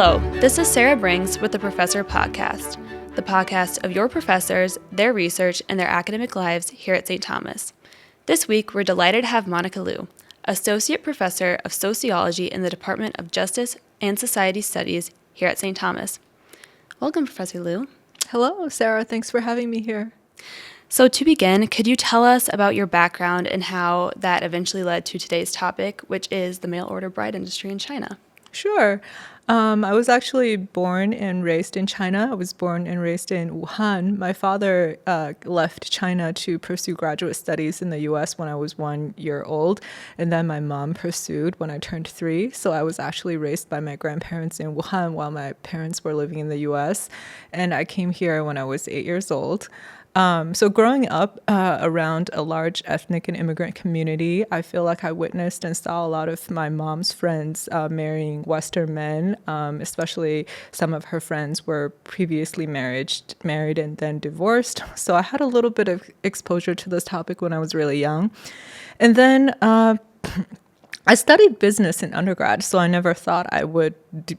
Hello, this is Sarah Brings with the Professor Podcast, the podcast of your professors, their research, and their academic lives here at St. Thomas. This week, we're delighted to have Monica Liu, Associate Professor of Sociology in the Department of Justice and Society Studies here at St. Thomas. Welcome, Professor Liu. Hello, Sarah. Thanks for having me here. So to begin, could you tell us about your background and how that eventually led to today's topic, which is the mail-order bride industry in China? Sure. I was actually born and raised in China. I was born and raised in Wuhan. My father left China to pursue graduate studies in the U.S. when I was 1 year old, and then my mom pursued when I turned 3. So I was actually raised by my grandparents in Wuhan while my parents were living in the U.S., and I came here when I was 8 years old. So growing up around a large ethnic and immigrant community, I feel like I witnessed and saw a lot of my mom's friends marrying Western men, especially some of her friends were previously married and then divorced. So I had a little bit of exposure to this topic when I was really young. And then I studied business in undergrad, so I never thought I would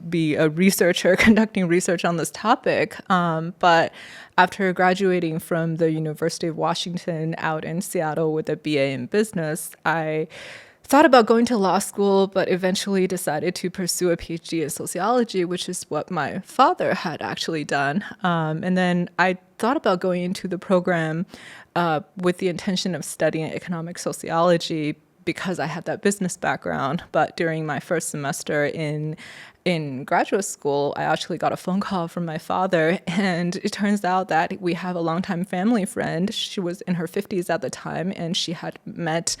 be a researcher conducting research on this topic. But after graduating from the University of Washington out in Seattle with a BA in business, I thought about going to law school, but eventually decided to pursue a PhD in sociology, which is what my father had actually done. And then I thought about going into the program with the intention of studying economic sociology, because I had that business background. But during my first semester in graduate school, I actually got a phone call from my father, and it turns out that we have a longtime family friend. She was in her 50s at the time, and she had met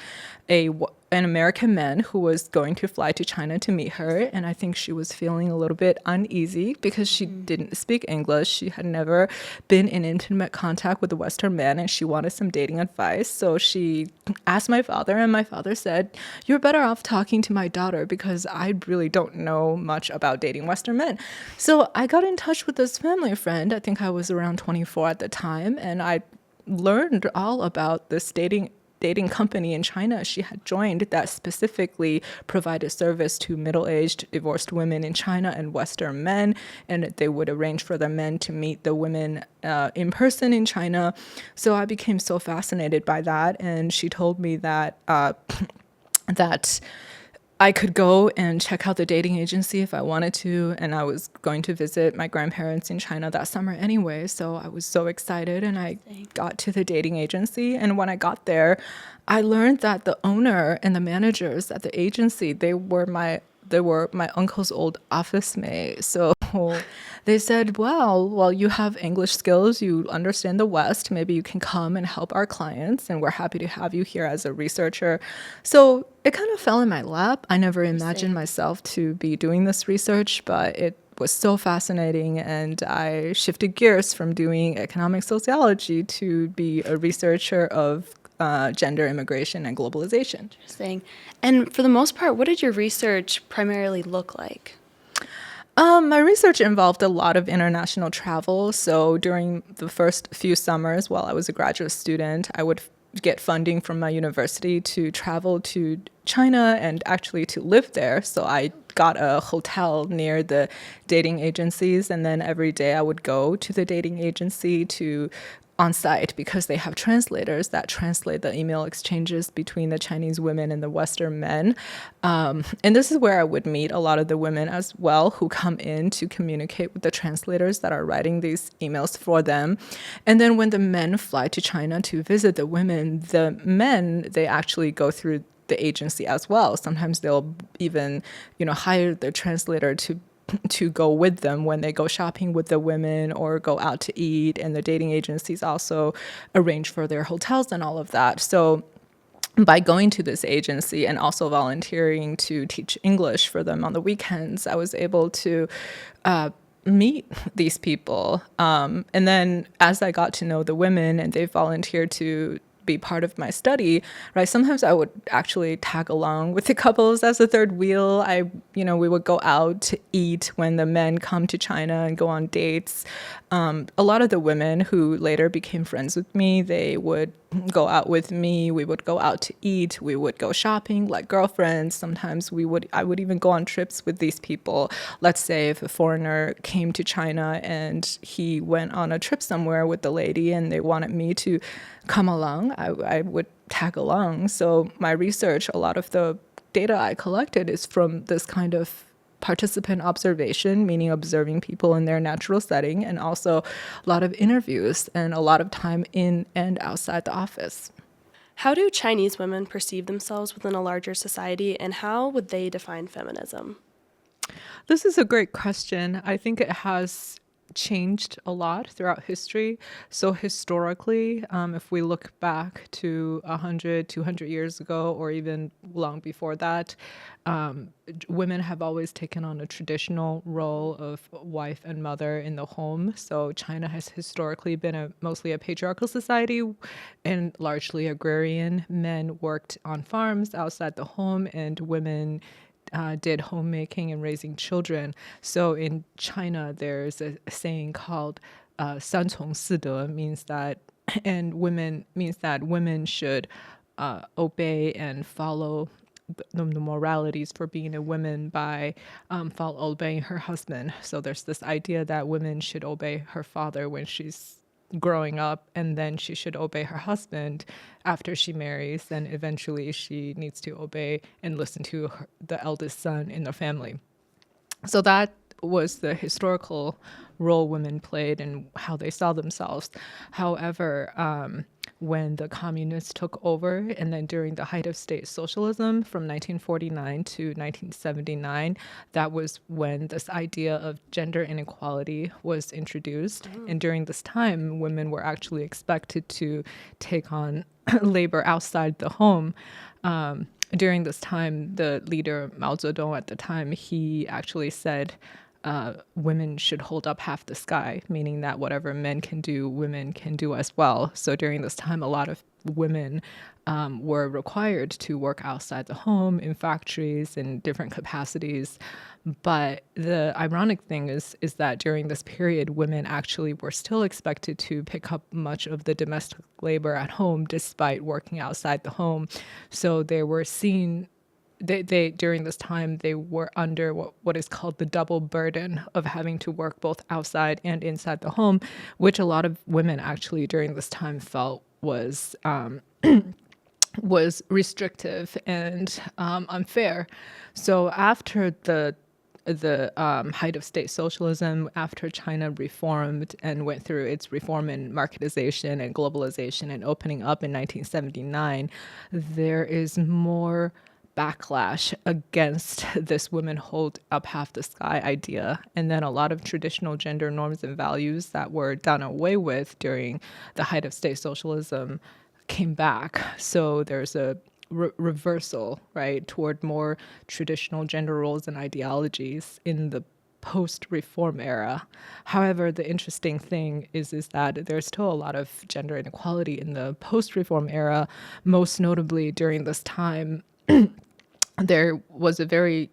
an American man who was going to fly to China to meet her, and I think she was feeling a little bit uneasy because she didn't speak English. She had never been in intimate contact with a Western man, and she wanted some dating advice. So she asked my father, and my father said, "You're better off talking to my daughter because I really don't know much about dating Western men." So I got in touch with this family friend. I think I was around 24 at the time, and I learned all about this dating company in China she had joined that specifically provided service to middle-aged divorced women in China and Western men, and they would arrange for the men to meet the women in person in China. So I became so fascinated by that, and she told me that that I could go and check out the dating agency if I wanted to, and I was going to visit my grandparents in China that summer anyway, so I was so excited, and I got to the dating agency, and when I got there, I learned that the owner and the managers at the agency, they were my uncle's old office mate. So they said, well, you have English skills, you understand the West, maybe you can come and help our clients, and we're happy to have you here as a researcher. So it kind of fell in my lap. I never imagined myself to be doing this research, but it was so fascinating, and I shifted gears from doing economic sociology to be a researcher of gender, immigration, and globalization. Interesting. And for the most part, what did your research primarily look like? My research involved a lot of international travel. So during the first few summers while I was a graduate student, I would get funding from my university to travel to China and actually to live there. So I got a hotel near the dating agencies, and then every day I would go to the dating agency on site because they have translators that translate the email exchanges between the Chinese women and the Western men. And this is where I would meet a lot of the women as well who come in to communicate with the translators that are writing these emails for them. And then when the men fly to China to visit the women, the men, they actually go through the agency as well. Sometimes they'll even, hire their translator to go with them when they go shopping with the women or go out to eat, and the dating agencies also arrange for their hotels and all of that. So by going to this agency and also volunteering to teach English for them on the weekends, I was able to meet these people. And then as I got to know the women and they volunteered to be part of my study, right? Sometimes I would actually tag along with the couples as a third wheel. We would go out to eat when the men come to China and go on dates. A lot of the women who later became friends with me, they would go out with me. We would go out to eat. We would go shopping like girlfriends. Sometimes I would even go on trips with these people. Let's say if a foreigner came to China and he went on a trip somewhere with the lady and they wanted me to come along, I would tag along. So my research, a lot of the data I collected is from this kind of participant observation, meaning observing people in their natural setting, and also a lot of interviews and a lot of time in and outside the office. How do Chinese women perceive themselves within a larger society, and how would they define feminism? This is a great question. I think it has changed a lot throughout history. So historically, if we look back to 100, 200 years ago, or even long before that, women have always taken on a traditional role of wife and mother in the home. So China has historically been mostly a patriarchal society and largely agrarian. Men worked on farms outside the home, and women did homemaking and raising children. So in China, there's a saying called 三从四德, means that women should obey and follow the moralities for being a woman by obeying her husband. So there's this idea that women should obey her father when she's growing up, and then she should obey her husband after she marries, and eventually she needs to obey and listen to the eldest son in the family. So that was the historical role women played and how they saw themselves. However, when the communists took over, and then during the height of state socialism from 1949 to 1979, that was when this idea of gender inequality was introduced. And during this time, women were actually expected to take on labor outside the home. During this time, the leader Mao Zedong at the time, he actually said, women should hold up half the sky, meaning that whatever men can do, women can do as well. So during this time, a lot of women were required to work outside the home in factories in different capacities. But the ironic thing is that during this period, women actually were still expected to pick up much of the domestic labor at home despite working outside the home. So they were seen They during this time, they were under what is called the double burden of having to work both outside and inside the home, which a lot of women actually during this time felt was was restrictive and unfair. So after the height of state socialism, after China reformed and went through its reform in marketization and globalization and opening up in 1979, there is more backlash against this women hold up half the sky idea. And then a lot of traditional gender norms and values that were done away with during the height of state socialism came back. So there's a reversal, right, toward more traditional gender roles and ideologies in the post-reform era. However, the interesting thing is that there's still a lot of gender inequality in the post-reform era, most notably during this time. There was a very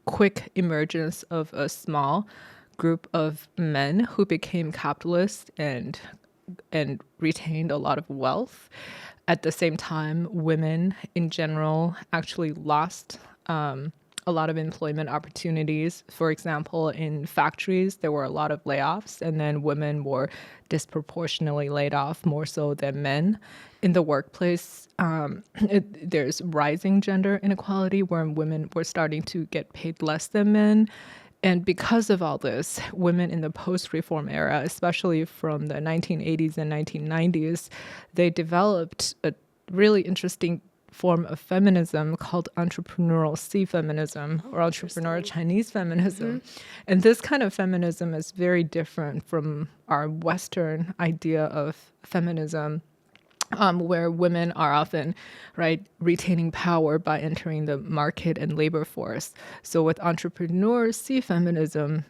quick emergence of a small group of men who became capitalists and retained a lot of wealth. At the same time, women in general actually lost a lot of employment opportunities. For example, in factories, there were a lot of layoffs, and then women were disproportionately laid off more so than men. In the workplace, there's rising gender inequality where women were starting to get paid less than men. And because of all this, women in the post-reform era, especially from the 1980s and 1990s, they developed a really interesting form of feminism called entrepreneurial C feminism, or entrepreneurial Chinese feminism. And this kind of feminism is very different from our Western idea of feminism, where women are often, right, retaining power by entering the market and labor force. So with entrepreneur C feminism,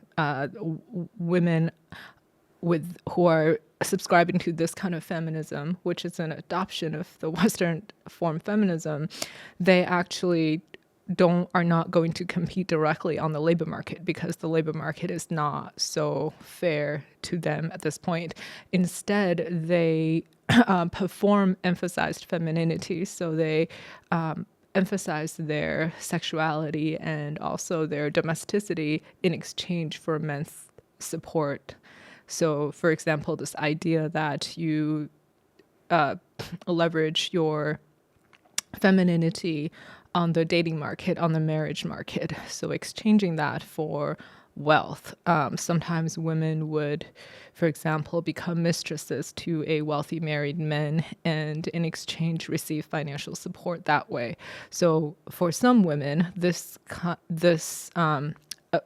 women who are subscribing to this kind of feminism, which is an adoption of the Western form feminism, they actually are not going to compete directly on the labor market because the labor market is not so fair to them at this point. Instead, they perform emphasized femininity, so they emphasize their sexuality and also their domesticity in exchange for men's support. So, for example, this idea that you leverage your femininity on the dating market, on the marriage market. So exchanging that for wealth. Sometimes women would, for example, become mistresses to a wealthy married man and in exchange receive financial support that way. So for some women, this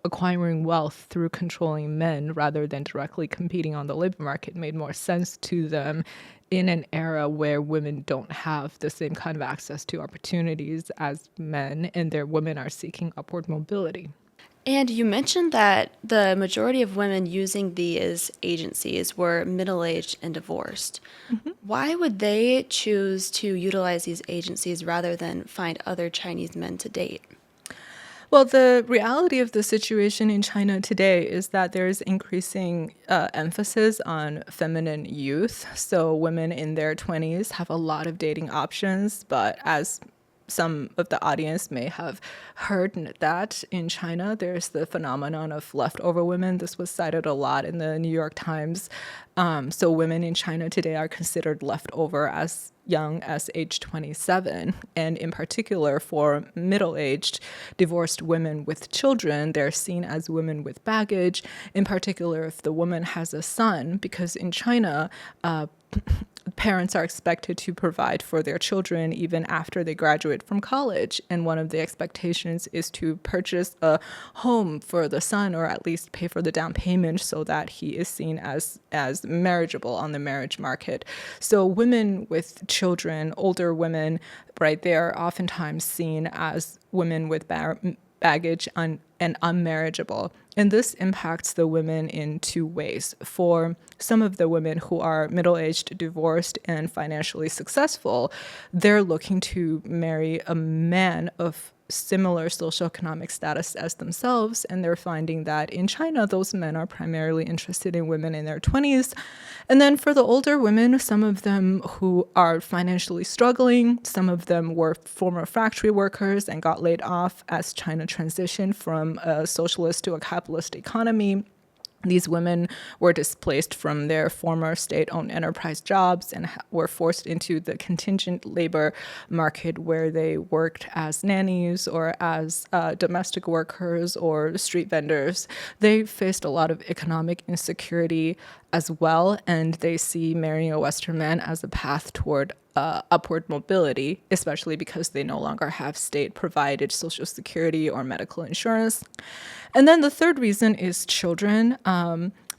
acquiring wealth through controlling men rather than directly competing on the labor market made more sense to them in an era where women don't have the same kind of access to opportunities as men, and their women are seeking upward mobility. And you mentioned that the majority of women using these agencies were middle-aged and divorced. Mm-hmm. Why would they choose to utilize these agencies rather than find other Chinese men to date? Well, the reality of the situation in China today is that there's increasing emphasis on feminine youth. So women in their 20s have a lot of dating options, but as some of the audience may have heard that in China, there's the phenomenon of leftover women. This was cited a lot in the New York Times. So women in China today are considered leftover as young as age 27. And in particular, for middle-aged divorced women with children, they're seen as women with baggage, in particular if the woman has a son, because in China, parents are expected to provide for their children even after they graduate from college. And one of the expectations is to purchase a home for the son, or at least pay for the down payment so that he is seen as marriageable on the marriage market. So women with children, older women, right, they are oftentimes seen as women with baggage and unmarriageable. And this impacts the women in two ways. For some of the women who are middle-aged, divorced, and financially successful, they're looking to marry a man of similar socioeconomic status as themselves, and they're finding that in China, those men are primarily interested in women in their 20s. And then for the older women, some of them who are financially struggling, some of them were former factory workers and got laid off as China transitioned from a socialist to a capitalist economy. These women were displaced from their former state-owned enterprise jobs and were forced into the contingent labor market where they worked as nannies or as domestic workers or street vendors. They faced a lot of economic insecurity as well, and they see marrying a Western man as a path toward upward mobility, especially because they no longer have state-provided social security or medical insurance. And then the third reason is children.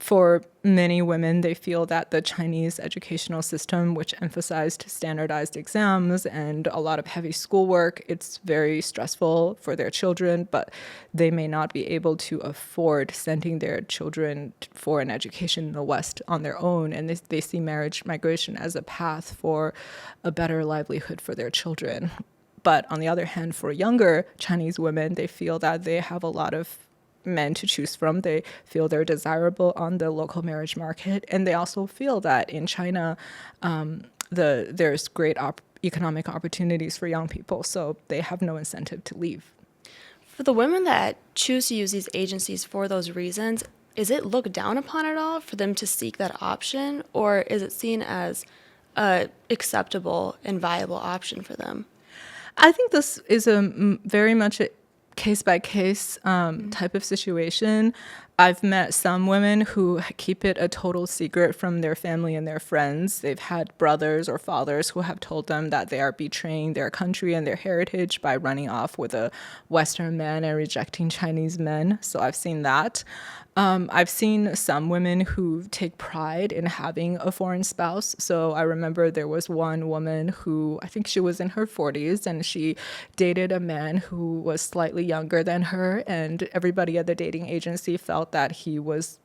For many women, they feel that the Chinese educational system, which emphasized standardized exams and a lot of heavy schoolwork, it's very stressful for their children, but they may not be able to afford sending their children for an education in the West on their own. And they see marriage migration as a path for a better livelihood for their children. But on the other hand, for younger Chinese women, they feel that they have a lot of men to choose from. They feel they're desirable on the local marriage market. And they also feel that in China, there's great economic opportunities for young people. So they have no incentive to leave. For the women that choose to use these agencies for those reasons, is it looked down upon at all for them to seek that option? Or is it seen as a acceptable and viable option for them? I think this is very much a case-by-case type of situation. I've met some women who keep it a total secret from their family and their friends. They've had brothers or fathers who have told them that they are betraying their country and their heritage by running off with a Western man and rejecting Chinese men. So I've seen that. I've seen some women who take pride in having a foreign spouse. So I remember there was one woman who, I think she was in her 40s, and she dated a man who was slightly younger than her, and everybody at the dating agency felt felt that he was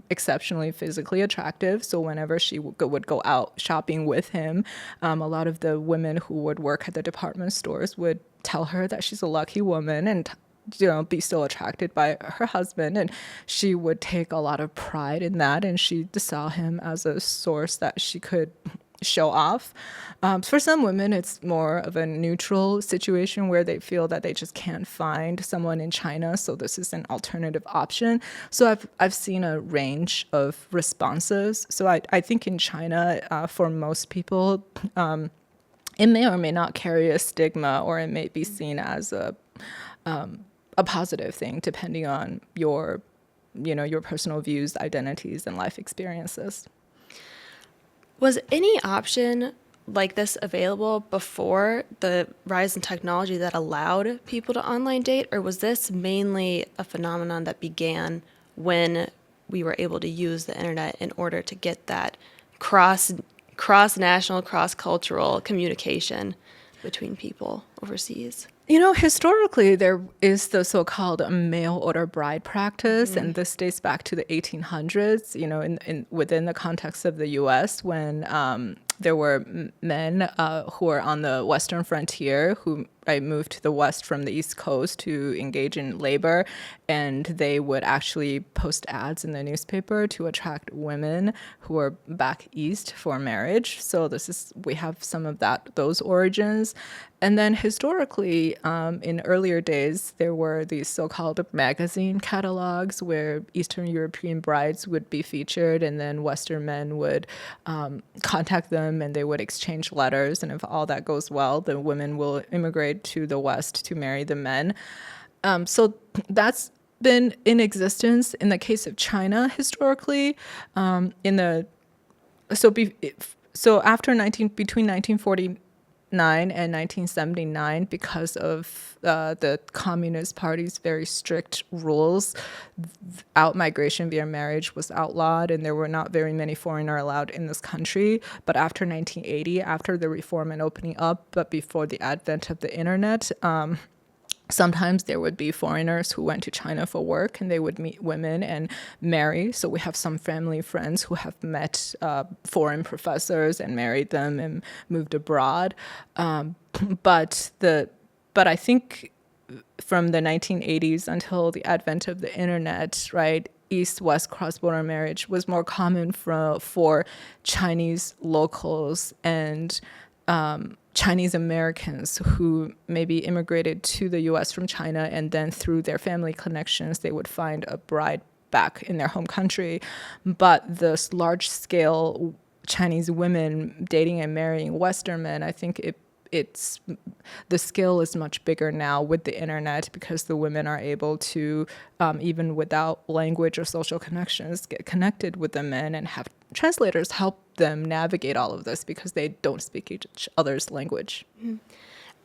exceptionally physically attractive. So whenever she would go out shopping with him, a lot of the women who would work at the department stores would tell her that she's a lucky woman and be still attracted by her husband, and she would take a lot of pride in that, and she saw him as a source that she could show off. For some women, it's more of a neutral situation where they feel that they just can't find someone in China, so this is an alternative option. So I've seen a range of responses. So I think in China, for most people, it may or may not carry a stigma, or it may be seen as a positive thing, depending on your personal views, identities, and life experiences. Was any option like this available before the rise in technology that allowed people to online date, or was this mainly a phenomenon that began when we were able to use the internet in order to get that cross-national, cross-cultural communication between people overseas? Historically, there is the so-called mail order bride practice, and this dates back to the 1800s, within the context of the U.S., when there were men who were on the western frontier who moved to the west from the East Coast to engage in labor, and they would actually post ads in the newspaper to attract women who were back east for marriage. So we have some of those origins. And then historically, in earlier days, there were these so-called magazine catalogs where Eastern European brides would be featured, and then Western men would contact them, and they would exchange letters. And if all that goes well, the women will immigrate to the West to marry the men. So that's been in existence in the case of China historically. Between 1949 and 1979, because of the Communist Party's very strict rules, out-migration via marriage was outlawed, and there were not very many foreigners allowed in this country. But after 1980, after the reform and opening up, but before the advent of the internet, sometimes there would be foreigners who went to China for work, and they would meet women and marry. So we have some family friends who have met foreign professors and married them and moved abroad. But I think from the 1980s until the advent of the internet, right, East-West cross-border marriage was more common for Chinese locals and Chinese Americans who maybe immigrated to the U.S. from China, and then through their family connections, they would find a bride back in their home country. But this large-scale Chinese women dating and marrying Western men, I think the scale is much bigger now with the internet, because the women are able to, even without language or social connections, get connected with the men and have translators help them navigate all of this because they don't speak each other's language. Mm-hmm.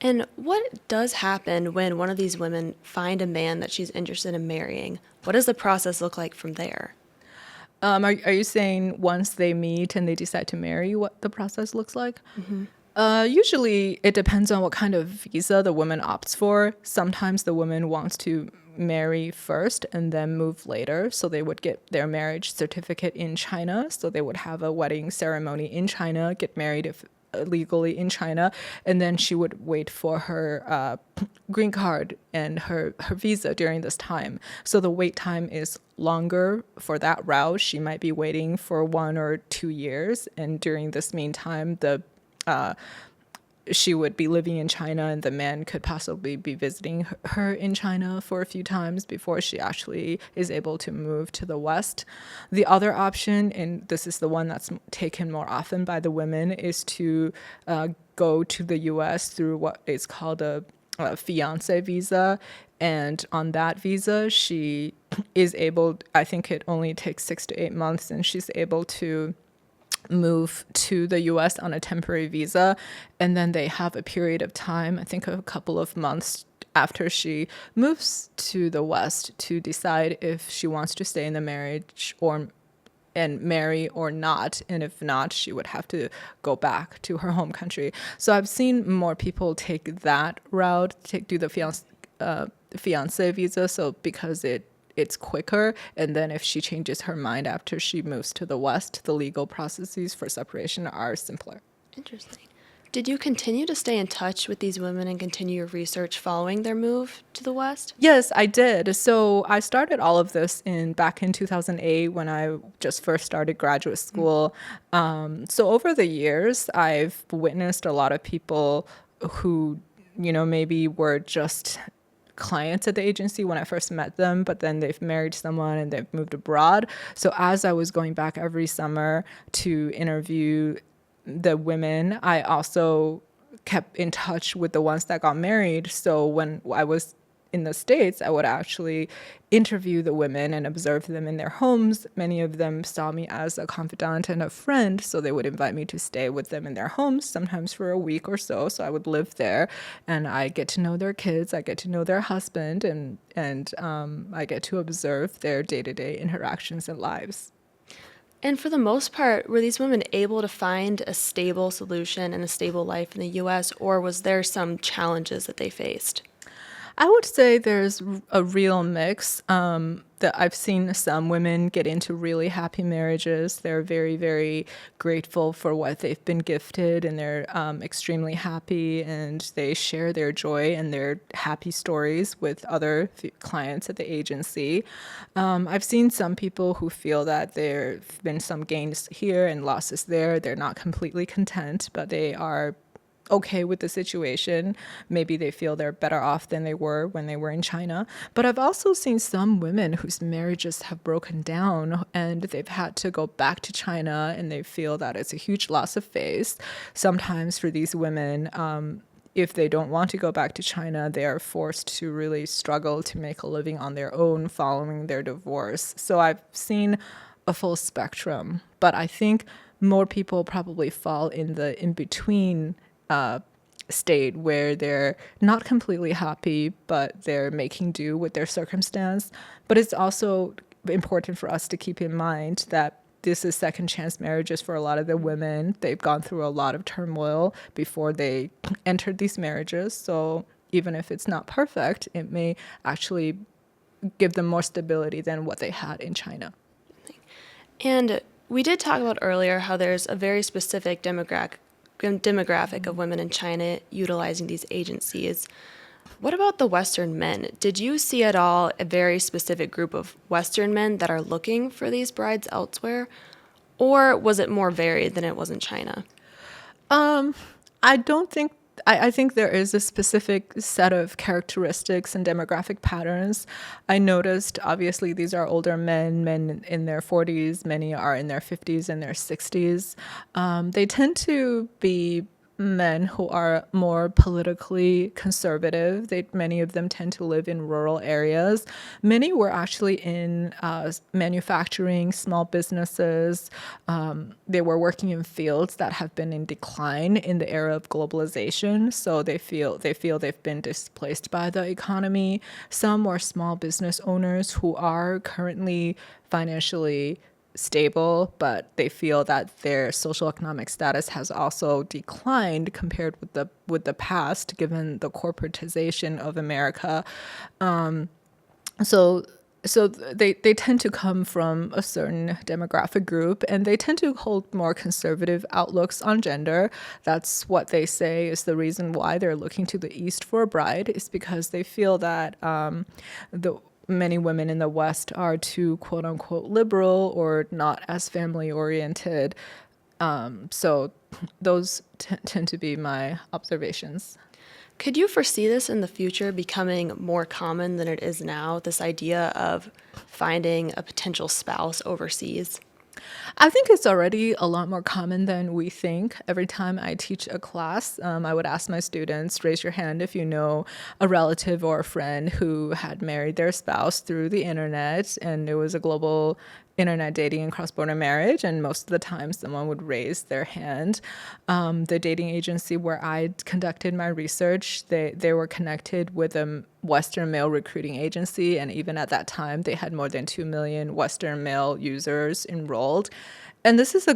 And what does happen when one of these women find a man that she's interested in marrying? What does the process look like from there? Are you saying once they meet and they decide to marry, what the process looks like? Mm-hmm. Usually it depends on what kind of visa the woman opts for. Sometimes the woman wants to marry first and then move later. So they would get their marriage certificate in China. So they would have a wedding ceremony in China, get married legally in China, and then she would wait for her green card and her visa during this time. So the wait time is longer for that route. She might be waiting for 1 or 2 years, and during this meantime, she would be living in China, and the man could possibly be visiting her in China for a few times before she actually is able to move to the West. The other option, and this is the one that's taken more often by the women, is to go to the U.S. through what is called a fiancé visa. And on that visa, she is able, I think it only takes 6 to 8 months, and she's able to move to the U.S. on a temporary visa, and then they have a period of time, I think a couple of months after she moves to the West, to decide if she wants to stay in the marriage and marry or not, and if not, she would have to go back to her home country. So I've seen more people take that route, do the fiancé visa, so because it it's quicker. And then if she changes her mind after she moves to the West, the legal processes for separation are simpler. Interesting. Did you continue to stay in touch with these women and continue your research following their move to the West? Yes, I did. So I started all of this back in 2008 when I just first started graduate school. So over the years, I've witnessed a lot of people who, maybe were just clients at the agency when I first met them, but then they've married someone and they've moved abroad. So as I was going back every summer to interview the women, I also kept in touch with the ones that got married. So when I was in the States, I would actually interview the women and observe them in their homes. Many of them saw me as a confidant and a friend, so they would invite me to stay with them in their homes, sometimes for a week or so. So I would live there, and I get to know their kids, I get to know their husband, and I get to observe their day-to-day interactions and lives. And for the most part, were these women able to find a stable solution and a stable life in the U.S., or was there some challenges that they faced? I would say there's a real mix. That I've seen some women get into really happy marriages. They're very, very grateful for what they've been gifted, and they're extremely happy, and they share their joy and their happy stories with other clients at the agency. I've seen some people who feel that there have been some gains here and losses there. They're not completely content, but they are okay with the situation. Maybe they feel they're better off than they were when they were in China. But I've also seen some women whose marriages have broken down and they've had to go back to China, and they feel that it's a huge loss of face. Sometimes for these women, if they don't want to go back to China, they are forced to really struggle to make a living on their own following their divorce. So I've seen a full spectrum, but I think more people probably fall in the in-between state where they're not completely happy, but they're making do with their circumstance. But it's also important for us to keep in mind that this is second chance marriages for a lot of the women. They've gone through a lot of turmoil before they entered these marriages. So even if it's not perfect, it may actually give them more stability than what they had in China. And we did talk about earlier how there's a very specific demographic of women in China utilizing these agencies. What about the Western men? Did you see at all a very specific group of Western men that are looking for these brides elsewhere? Or was it more varied than it was in China? I think there is a specific set of characteristics and demographic patterns. I noticed, obviously, these are older men in their 40s, many are in their 50s and their 60s. They tend to be men who are more politically conservative. Many of them tend to live in rural areas. Many were actually in manufacturing, small businesses. They were working in fields that have been in decline in the era of globalization. So they feel they've been displaced by the economy. Some were small business owners who are currently financially stable, but they feel that their social economic status has also declined compared with the past, given the corporatization of America. So they tend to come from a certain demographic group, and they tend to hold more conservative outlooks on gender. That's what they say is the reason why they're looking to the East for a bride, is because they feel that many women in the West are too quote unquote liberal or not as family oriented. So those tend to be my observations. Could you foresee this in the future becoming more common than it is now, this idea of finding a potential spouse overseas? I think it's already a lot more common than we think. Every time I teach a class, I would ask my students, raise your hand if you know a relative or a friend who had married their spouse through the internet, and it was a global internet dating and cross-border marriage, and most of the time someone would raise their hand. The dating agency where I conducted my research, they were connected with a Western male recruiting agency, and even at that time, they had more than 2 million Western male users enrolled. And this is a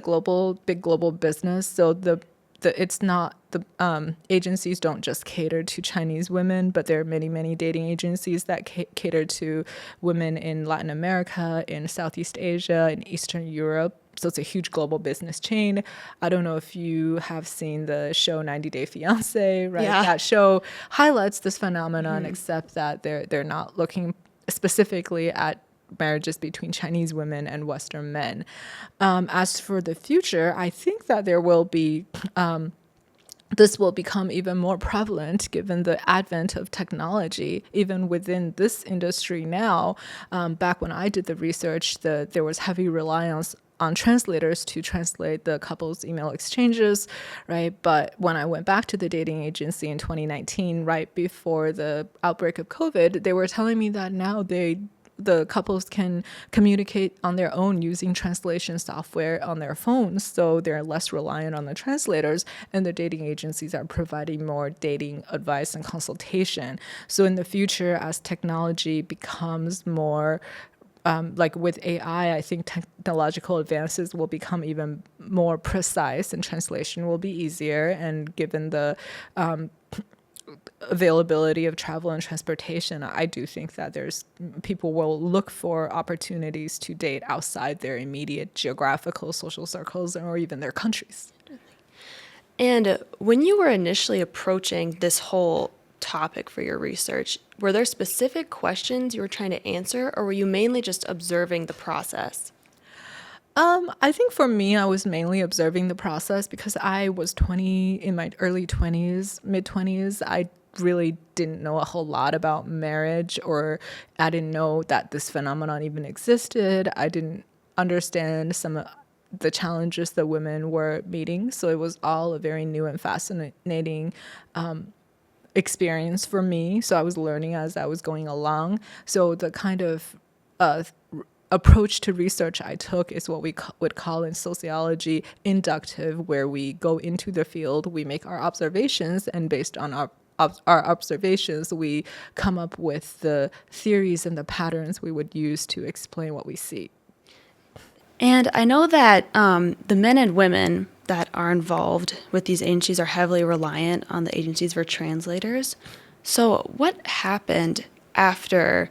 big global business, so the it's not the agencies don't just cater to Chinese women, but there are many dating agencies that cater to women in Latin America, in Southeast Asia, in Eastern Europe. So it's a huge global business chain. I don't know if you have seen the show 90 Day Fiancé, right? Yeah. That show highlights this phenomenon, except that they're not looking specifically at marriages between Chinese women and Western men. As for the future, I think that there will be this will become even more prevalent given the advent of technology, even within this industry now. Back when I did the research, there was heavy reliance on translators to translate the couple's email exchanges, right? But when I went back to the dating agency in 2019, right before the outbreak of COVID, they were telling me that now the couples can communicate on their own using translation software on their phones, so they're less reliant on the translators, and the dating agencies are providing more dating advice and consultation. So in the future, as technology becomes more like with AI, I think technological advances will become even more precise and translation will be easier. And given the availability of travel and transportation, I do think that people will look for opportunities to date outside their immediate geographical social circles or even their countries. And when you were initially approaching this whole topic for your research, were there specific questions you were trying to answer, or were you mainly just observing the process? I think for me, I was mainly observing the process because I was 20 in my early 20s, mid 20s. I really didn't know a whole lot about marriage, or I didn't know that this phenomenon even existed. I didn't understand some of the challenges that women were meeting. So it was all a very new and fascinating experience for me. So I was learning as I was going along. So the kind of approach to research I took is what we would call in sociology inductive, where we go into the field, we make our observations, and based on our observations, we come up with the theories and the patterns we would use to explain what we see. And I know that the men and women that are involved with these agencies are heavily reliant on the agencies for translators. So what happened after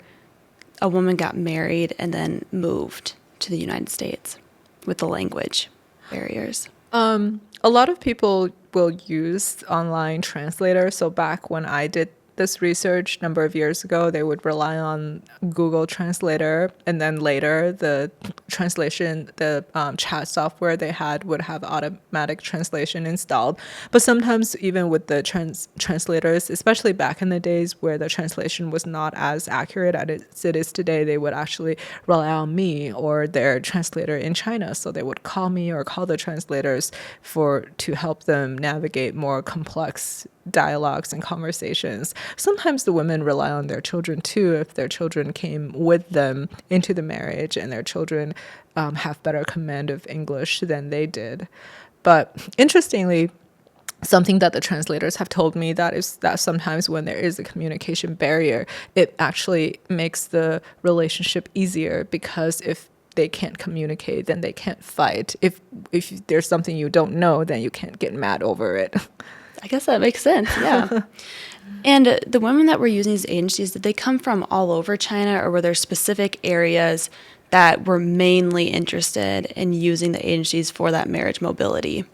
a woman got married and then moved to the United States with the language barriers? A lot of people will use online translators. So back when I did this research a number of years ago, they would rely on Google Translator, and then later the translation, the chat software they had would have automatic translation installed. But sometimes even with the translators, especially back in the days where the translation was not as accurate as it is today, they would actually rely on me or their translator in China. So they would call me or call the translators to help them navigate more complex dialogues and conversations. Sometimes the women rely on their children too, if their children came with them into the marriage and their children have better command of English than they did. But interestingly, something that the translators have told me that is that sometimes when there is a communication barrier, it actually makes the relationship easier, because if they can't communicate, then they can't fight. If there's something you don't know, then you can't get mad over it. I guess that makes sense, yeah. And the women that were using these agencies, did they come from all over China, or were there specific areas that were mainly interested in using the agencies for that marriage mobility?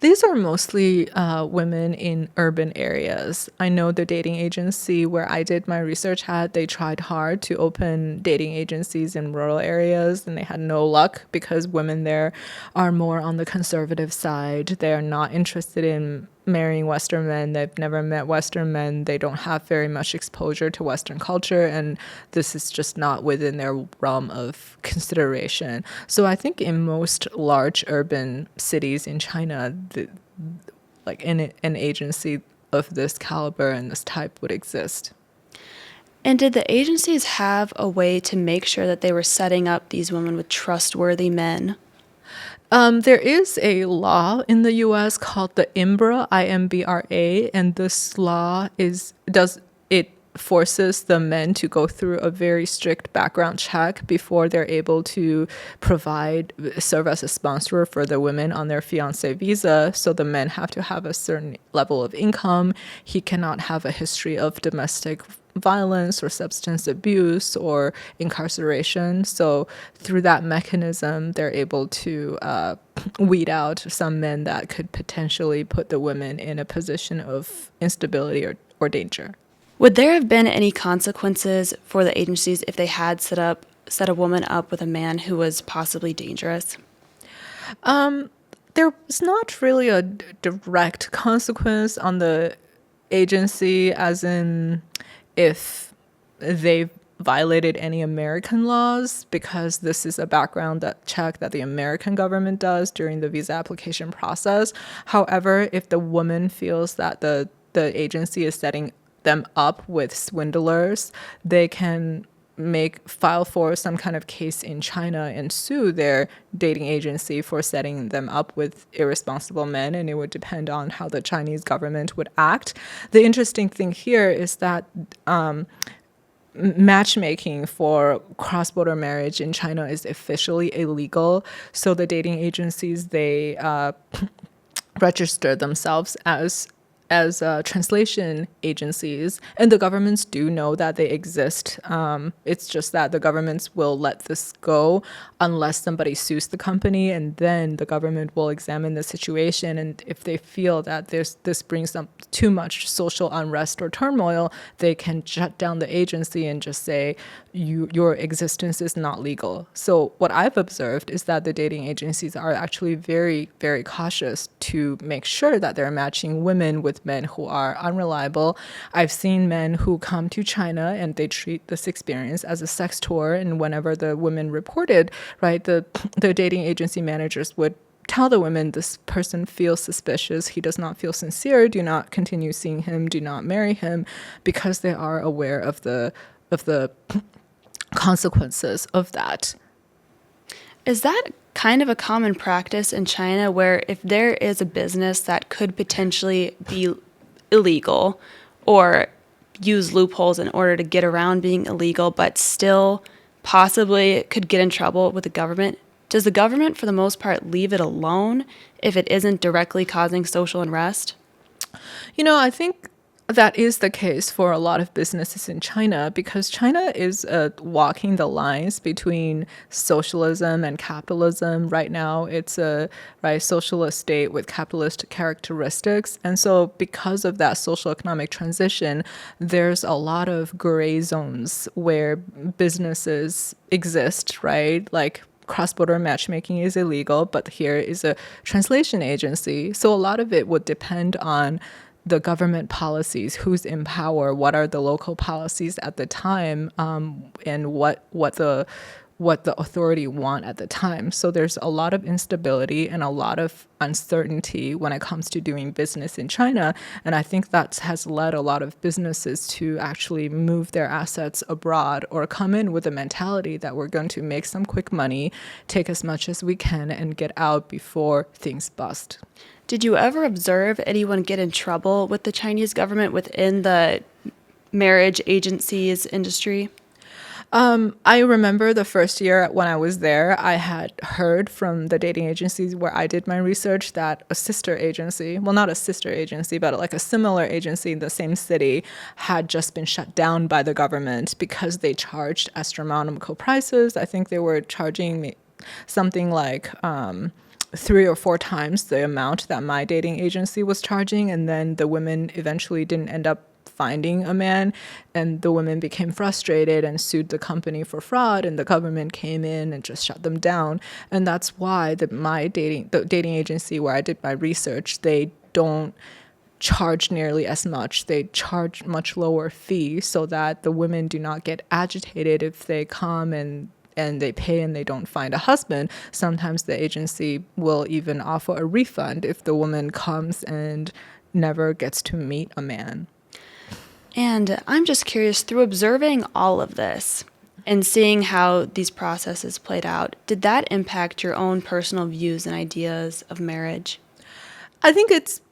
These are mostly women in urban areas. I know the dating agency where I did my research at, they tried hard to open dating agencies in rural areas, and they had no luck because women there are more on the conservative side. They are not interested in marrying Western men. They've never met Western men. They don't have very much exposure to Western culture, and this is just not within their realm of consideration. So I think in most large urban cities in China, like an agency of this caliber and this type would exist. And did the agencies have a way to make sure that they were setting up these women with trustworthy men? There is a law in the U.S. called the IMBRA, IMBRA, and this law forces the men to go through a very strict background check before they're able to serve as a sponsor for the women on their fiancé visa. So the men have to have a certain level of income. He cannot have a history of domestic violence or substance abuse or incarceration. So through that mechanism, they're able to weed out some men that could potentially put the women in a position of instability or danger. Would there have been any consequences for the agencies if they had set a woman up with a man who was possibly dangerous? There was not really a direct consequence on the agency, as in if they violated any American laws, because this is a background check that the American government does during the visa application process. However, if the woman feels that the agency is setting them up with swindlers, they can file for some kind of case in China and sue their dating agency for setting them up with irresponsible men, and it would depend on how the Chinese government would act. The interesting thing here is that matchmaking for cross-border marriage in China is officially illegal. So the dating agencies, they register themselves as translation agencies, and the governments do know that they exist. It's just that the governments will let this go unless somebody sues the company, and then the government will examine the situation, and if they feel that this brings up too much social unrest or turmoil, they can shut down the agency and just say your existence is not legal. So what I've observed is that the dating agencies are actually very, very cautious to make sure that they're matching women with men who are unreliable. I've seen men who come to China and they treat this experience as a sex tour, and whenever the women reported, right, the dating agency managers would tell the women, this person feels suspicious, he does not feel sincere, do not continue seeing him, do not marry him, because they are aware of the consequences of that. Is that kind of a common practice in China, where if there is a business that could potentially be illegal or use loopholes in order to get around being illegal, but still possibly could get in trouble with the government, does the government, for the most part, leave it alone if it isn't directly causing social unrest? I think that is the case for a lot of businesses in China, because China is walking the lines between socialism and capitalism. Right now, it's a socialist state with capitalist characteristics. And so because of that social economic transition, there's a lot of gray zones where businesses exist, right? Like cross-border matchmaking is illegal, but here is a translation agency. So a lot of it would depend on the government policies, who's in power, what are the local policies at the time, and what the authority want at the time. So there's a lot of instability and a lot of uncertainty when it comes to doing business in China. And I think that has led a lot of businesses to actually move their assets abroad or come in with a mentality that we're going to make some quick money, take as much as we can, and get out before things bust. Did you ever observe anyone get in trouble with the Chinese government within the marriage agencies industry? I remember the first year when I was there, I had heard from the dating agencies where I did my research that a sister agency, well, not a sister agency, but like a similar agency in the same city, had just been shut down by the government because they charged astronomical prices. I think they were charging something like 3 or 4 times the amount that my dating agency was charging, and then the women eventually didn't end up finding a man, and the women became frustrated and sued the company for fraud, and the government came in and just shut them down. And that's why the dating agency where I did my research, they don't charge nearly as much. They charge much lower fee so that the women do not get agitated if they come and they pay and they don't find a husband. Sometimes the agency will even offer a refund if the woman comes and never gets to meet a man. And I'm just curious, through observing all of this and seeing how these processes played out, did that impact your own personal views and ideas of marriage? I think it's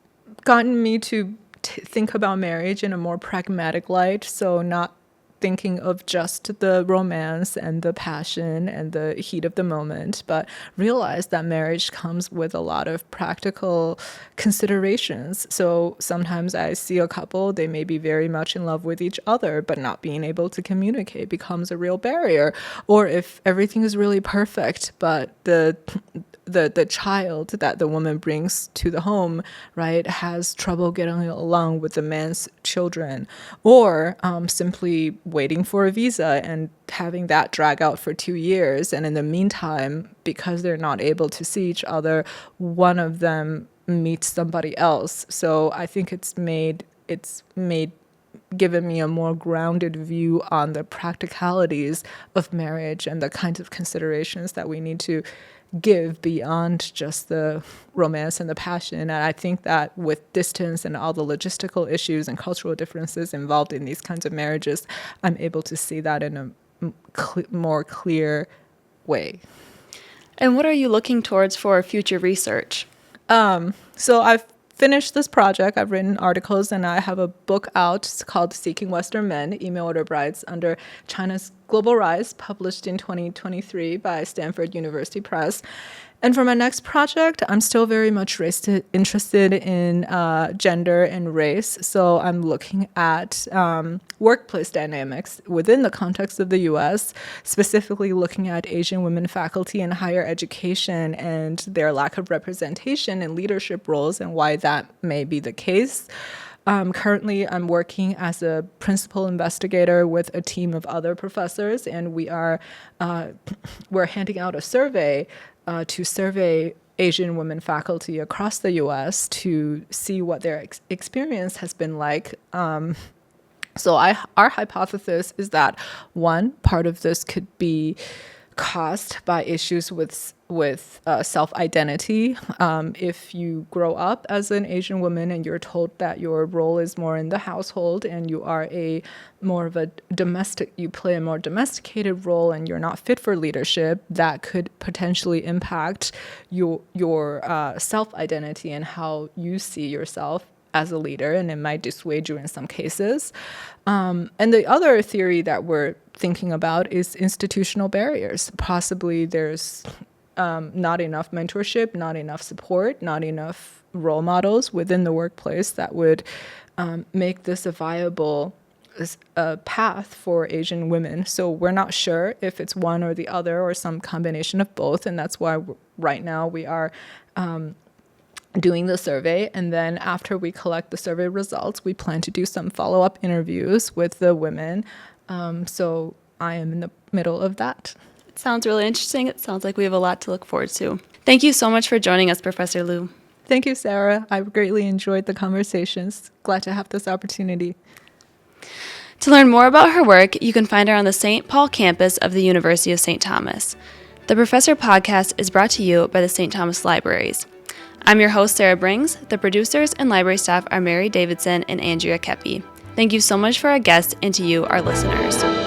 gotten me to think about marriage in a more pragmatic light. So not thinking of just the romance and the passion and the heat of the moment, but realize that marriage comes with a lot of practical considerations. So sometimes I see a couple, they may be very much in love with each other, but not being able to communicate becomes a real barrier. Or if everything is really perfect, but the child that the woman brings to the home, right, has trouble getting along with the man's children, or simply waiting for a visa and having that drag out for 2 years. And in the meantime, because they're not able to see each other, one of them meets somebody else. So I think it's given me a more grounded view on the practicalities of marriage and the kinds of considerations that we need to give beyond just the romance and the passion. And I think that with distance and all the logistical issues and cultural differences involved in these kinds of marriages, I'm able to see that in a more clear way. And what are you looking towards for future research? So I've finished this project. I've written articles, and I have a book out. It's called Seeking Western Men, Email Order Brides Under China's Global Rise, published in 2023 by Stanford University Press. And for my next project, I'm still very much interested in gender and race. So I'm looking at workplace dynamics within the context of the U.S., specifically looking at Asian women faculty in higher education and their lack of representation in leadership roles and why that may be the case. Currently, I'm working as a principal investigator with a team of other professors, and we're handing out a survey to survey Asian women faculty across the U.S. to see what their experience has been like. So our hypothesis is that one part of this could be caused by issues with self-identity. If you grow up as an Asian woman and you're told that your role is more in the household and you are you play a more domesticated role and you're not fit for leadership, that could potentially impact your self-identity and how you see yourself as a leader, and it might dissuade you in some cases. And the other theory that we're thinking about is institutional barriers. Possibly there's not enough mentorship, not enough support, not enough role models within the workplace that would make this a viable path for Asian women. So we're not sure if it's one or the other or some combination of both, and that's why right now we are doing the survey. And then after we collect the survey results, we plan to do some follow-up interviews with the women. So I am in the middle of that. It sounds really interesting. It sounds like we have a lot to look forward to. Thank you so much for joining us, Professor Liu. Thank you, Sarah. I greatly enjoyed the conversations. Glad to have this opportunity. To learn more about her work, you can find her on the St. Paul campus of the University of St. Thomas. The Professor Podcast is brought to you by the St. Thomas Libraries. I'm your host, Sarah Brings. The producers and library staff are Mary Davidson and Andrea Kepi. Thank you so much for our guests and to you, our listeners.